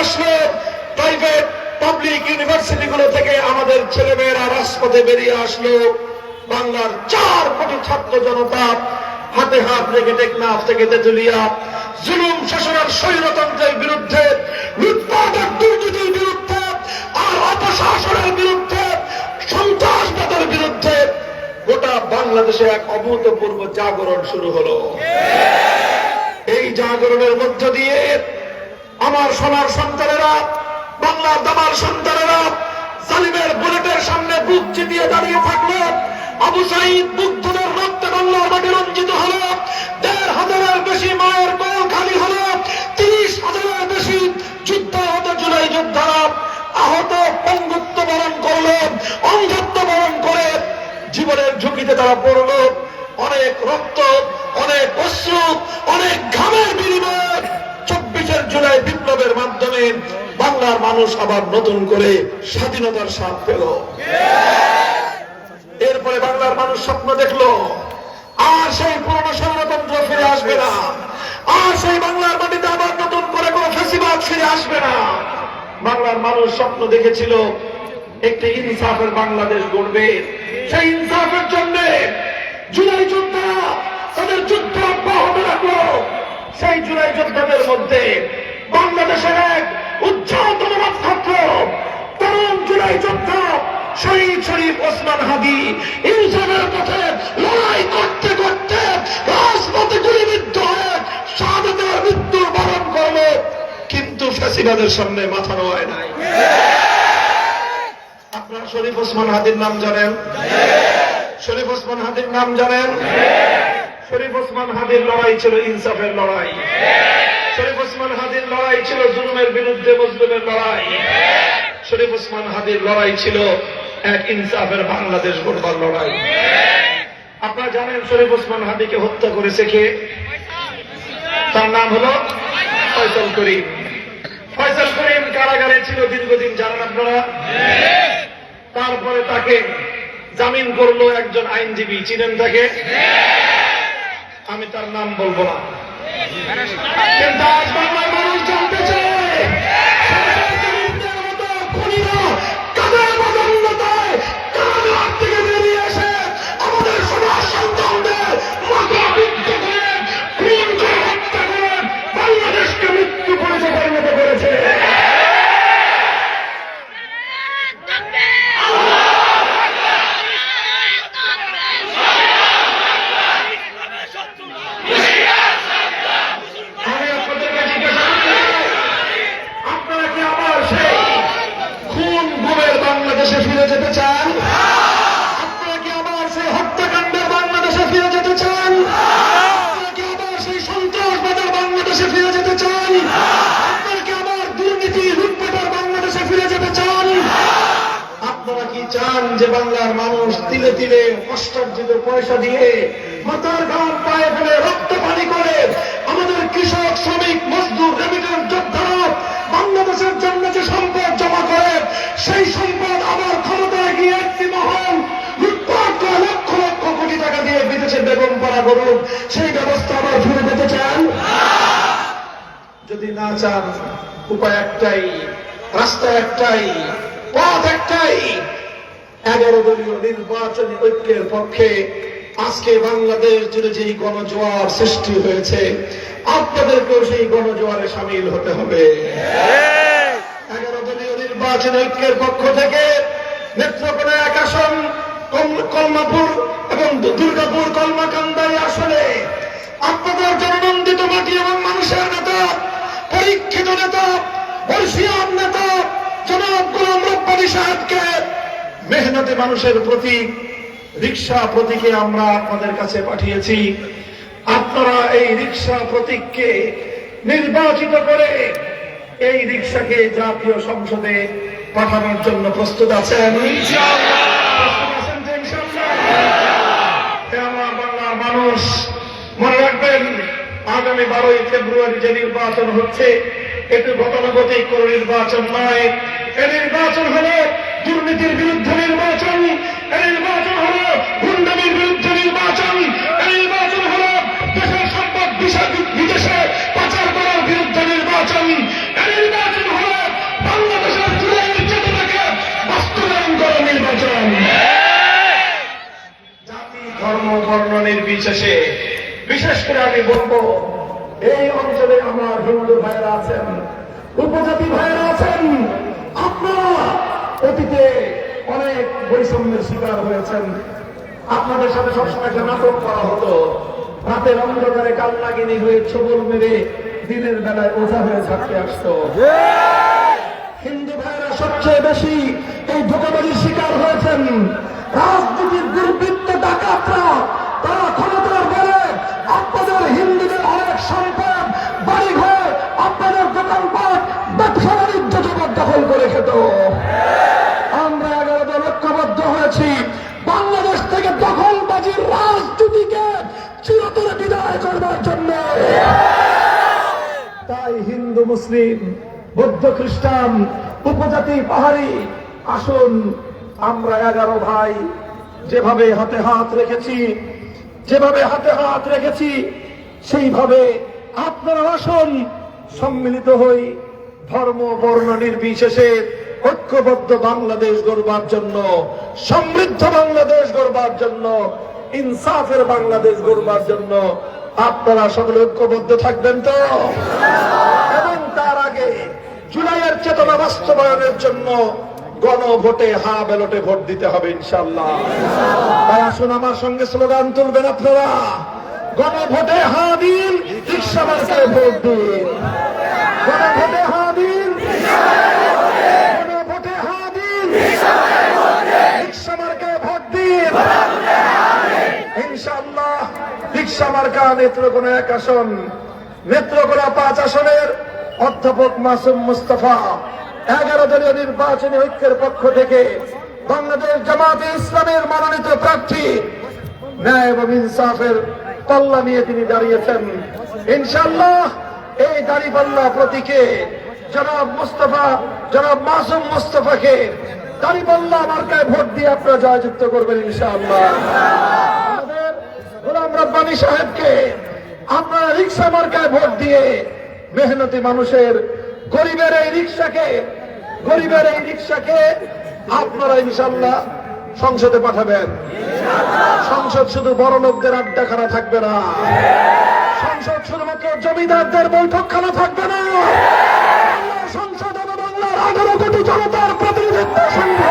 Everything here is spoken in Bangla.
আসলো, প্রাইভেট পাবলিক ইউনিভার্সিটিগুলো থেকে আমাদের ছেলেমেয়েরা রাজপথে বেরিয়ে আসলো। বাংলার 4 কোটি ছাত্র জনতা হাতে হাত রেখে টেকনাফ থেকে তেঁতুলিয়া জুলুম শাসনের স্বৈরতন্ত্রের বিরুদ্ধে, লুটপাটের দুর্নীতির বিরুদ্ধে, আর অপশাসনের বিরুদ্ধে, সন্ত্রাসবাদের বিরুদ্ধে গোটা বাংলাদেশে এক অভূতপূর্ব জাগরণ শুরু হলো। এই জাগরণের মধ্য দিয়ে আমার সোনার সন্তানেরা, বাংলার দামার সন্তানেরা জালিমের বুলেটের সামনে বুক চিতিয়ে দাঁড়িয়ে থাকলো। আবু সাঈদ মুগ্ধদের রক্তে বাংলার মাটি রঞ্জিত হলো। ১,৫০০-এর বেশি মায়ের কোল খালি হলো। ৩০,০০০-এর বেশি যুদ্ধাহত জুলাই যোদ্ধারা আহত, পঙ্গুত্ব বরণ করল, অন্ধত্ব বরণ করে জীবনের ঝুঁকিতে তারা পড়ল। অনেক রক্ত, অনেক অশ্রু, অনেক ঘামের বিনিময়ে ২৪ জুলাই বিপ্লবের মাধ্যমে বাংলার মানুষ আবার নতুন করে স্বাধীনতার স্বাদ পেল। এরপরে বাংলার মানুষ স্বপ্ন দেখলো, আর সেই পুরনো স্বৈরতন্ত্র ফিরে আসবে না, আর সেই বাংলার মাটিতে আবার নতুন করে কোনো ফ্যাসিবাদ ফিরে আসবে না। বাংলার মানুষ স্বপ্ন দেখেছিল একটি ইনসাফের বাংলাদেশ গড়বে। সেই ইনসাফের জন্য জুলাই যোদ্ধারা তাদের যুদ্ধ অব্যাহত রাখলো। সেই জুলাই যোদ্ধাদের মধ্যে বাংলাদেশের এক উজ্জ্বলতম নক্ষত্র তরুণ জুলাই যোদ্ধা শহীদ শরীফ ওসমান হাদি ইনসাফের পথে লড়াই করতে করতে রাজপথে গুলিবিদ্ধ হয়ে শাহাদাতের মৃত্যু বরণ করলো, কিন্তু ফ্যাসিবাদের সামনে মাথা নোয়ায় নাই। আপনারা শরীফ ওসমান হাদির নাম জানেন? শরীফ ওসমান হাদির নাম জানেন? শরীফ ওসমান হাদির লড়াই ছিল ইনসাফের লড়াই। শরীফ ওসমান হাদির লড়াই ছিল জুলুমের বিরুদ্ধে মজলুমের লড়াই। শরীফ ওসমান হাদির লড়াই ছিল এক ইনসাফের বাংলাদেশ গড়বার লড়াই। আপনারা জানেন শরীফ ওসমান হাদিকে হত্যা করেছে কে? তার নাম হলো ফয়সাল করিম। ফয়সাল করিম কারাগারে ছিল দীর্ঘদিন, জানেন আপনারা? তারপরে তাকে জামিন করলো একজন আইনজীবী, চিনেন তাকে? আমি তার নাম বলবো না, কিন্তু আজ বাংলার মানুষ জানতে চায় কাদের বদৌলতায় কারাগার থেকে বেরিয়ে এসে আমাদের সমাজ সন্তানদের মাথা বিদ্ধ করে খুন করে হত্যা করে বাংলাদেশকে মৃত্যু পরিচয় পরিণত করেছে। বাংলাদেশে ফিরে যেতে চান? আপনারা কি আবার সেই হত্যাকাণ্ডের বাংলাদেশে ফিরে যেতে চান? আপনারা কি আবার সেই সন্ত্রাসবাদের বাংলাদেশে ফিরে যেতে চান? আপনারা কি আবার দুর্নীতি লুটপাটের বাংলাদেশে ফিরে যেতে চান? আপনারা কি চান যে বাংলার মানুষ তিলে তিলে কষ্টার্জিত পয়সা দিয়ে মাথার ঘাম পায়ে ফেলে রক্ত পানি করে আমাদের কৃষক, শ্রমিক, মজদুর, রেমিটেন্স যোদ্ধারা বাংলাদেশের জন্য যে সম্পদ জমা করে সেই সম্পদ আবার ক্ষমতায় গিয়ে একটি মহল লুটপাট করে লক্ষ লক্ষ কোটি টাকা দিয়ে বিদেশে বেগম পাড়া করুক, সেই ব্যবস্থা আবার ফিরে পেতে চান? যদি না চান, উপায় একটাই, রাস্তা একটাই, পথ একটাই। 11 দলীয় নির্বাচনী ঐক্যের পক্ষে আজকে বাংলাদেশ জুড়ে যেই গণজোয়ার সৃষ্টি হয়েছে, আপনাদেরকেও সেই গণজোয়ারে সামিল হতে হবে। 11 দলীয় নির্বাচন ঐক্যের পক্ষ থেকে নেত্রকোনা 1 আসন, কলমাপুর এবং দুর্গাপুর কলমাকান্দাই আসলে আপনাদের জননন্দিত মাটি এবং মানুষের নেতা, পরীক্ষিত নেতা, বর্ষিয়ান নেতা জনাব গোলাম রব্বানী সাহেবকে মেহনতি মানুষের প্রতীক, রিকশা প্রতীকে আমরা আপনাদের কাছে পাঠিয়েছি। আপনারা এই রিকশা প্রতীককে নির্বাচিত করে এই রিকশাকে জাতীয় সংসদে পাঠানোর জন্য প্রস্তুত আছেন? আমার বাংলার মানুষ মনে রাখবেন, আগামী 12 ফেব্রুয়ারি যে নির্বাচন হচ্ছে, এটি গতানুগতিক কোন নির্বাচন নয়। এই নির্বাচন হল দুর্নীতির বিরুদ্ধে নির্বাচন, এই নির্বাচন হল গুন্ডামির বিরুদ্ধে নির্বাচন, এই নির্বাচন হল দেশের সম্পদ বিদেশে পাচার করার বিরুদ্ধে নির্বাচন, এই নির্বাচন হল বিশেষ করে আমি বলবো, এই অঞ্চলে আমার হিন্দু ভাইয়েরা আছেন, উপজাতি ভাইয়েরা আছেন, আপনারা অতীতে অনেক বৈষম্যের শিকার হয়েছেন। আপনাদের সাথে সবসময় একটা নাটক করা হতো, রাতের অন্ধকারে কালনাগিনী হয়ে ছবল মেরে দিনের বেলায় ওঝা হয়ে ছাড়তে আসতো। হিন্দু ভাইয়েরা সবচেয়ে বেশি এই ধোঁকাবাজির শিকার হয়েছেন। রাজনীতির দুর্বৃত্ত ডাকাতরা তারা ক্ষমতার বলে আপনাদের হিন্দুদের অনেক সম্পদ, বাড়িঘর, আপনাদের দোকানপাট, ব্যবসা বাণিজ্য জবরদখল করে খেত। আমরা 11 দল ঐক্যবদ্ধ হয়েছি বাংলাদেশ থেকে দখলবাজির রাজনীতিকে চিরতরে বিদায় করবার জন্য। তাই হিন্দু, মুসলিম, বৌদ্ধ, খ্রিস্টান, উপজাতি, পাহাড়ি, আসুন আমরা 11 ভাই যেভাবে হাতে হাত রেখেছি সেইভাবে আপনারা আসুন, সম্মিলিত হই, ধর্ম বর্ণ নির্বিশেষে ঐক্যবদ্ধ বাংলাদেশ গড়বার জন্য, সমৃদ্ধ বাংলাদেশ গড়বার জন্য, ইনসাফের বাংলাদেশ গড়বার জন্য আপনারা সকলে ঐক্যবদ্ধ থাকবেন তো? এবং তার আগে জুলাইয়ের চেতনা বাস্তবায়নের জন্য গণভোটে হা ব্যালটে ভোট দিতে হবে ইনশাআল্লাহ। তাই আসুন আমার সঙ্গে স্লোগান তুলবেন আপনারা, গণভোটে হা দিন, রিকশা মার্কায় ভোট দিন, গণভোটে হা দিন, গণভোটে হা দিন, রিকশা মার্কায় ভোট দিন ইনশাআল্লাহ। রিকশা মার্কা নেত্রকোনা 1 আসন, নেত্রকোনা 5 আসনের অধ্যাপক মাসুম মুস্তাফা 11 দলীয় নির্বাচনী ঐক্যের পক্ষ থেকে বাংলাদেশ জামাতে ইসলামের মনোনীত প্রার্থী, ন্যায় এবং ইনসাফের পাল্লা নিয়ে তিনি দাঁড়িয়েছেন। ইনশাআল্লাহ এই দাঁড়িপাল্লা প্রতীকে জনাব মাসুম মুস্তাফাকে দাঁড়িপাল্লা মার্কায় ভোট দিয়ে আপনারা জয়যুক্ত করবেন ইনশাআল্লাহ। আমাদের গোলাম রব্বানী সাহেবকে আপনারা রিকশা মার্কায় ভোট দিয়ে মেহনতি মানুষের, গরিবের এই রিকশাকে আপনারা ইনশাআল্লাহ সংসদে পাঠাবেন। সংসদ শুধু বড় লোকদের আড্ডাখানা থাকবে না, সংসদ শুধুমাত্র জমিদারদের বৈঠকখানা থাকবে না, সংসদ হবে বাংলার 11 কোটি জনতার প্রতিনিধিত্ব সংগ্রাম।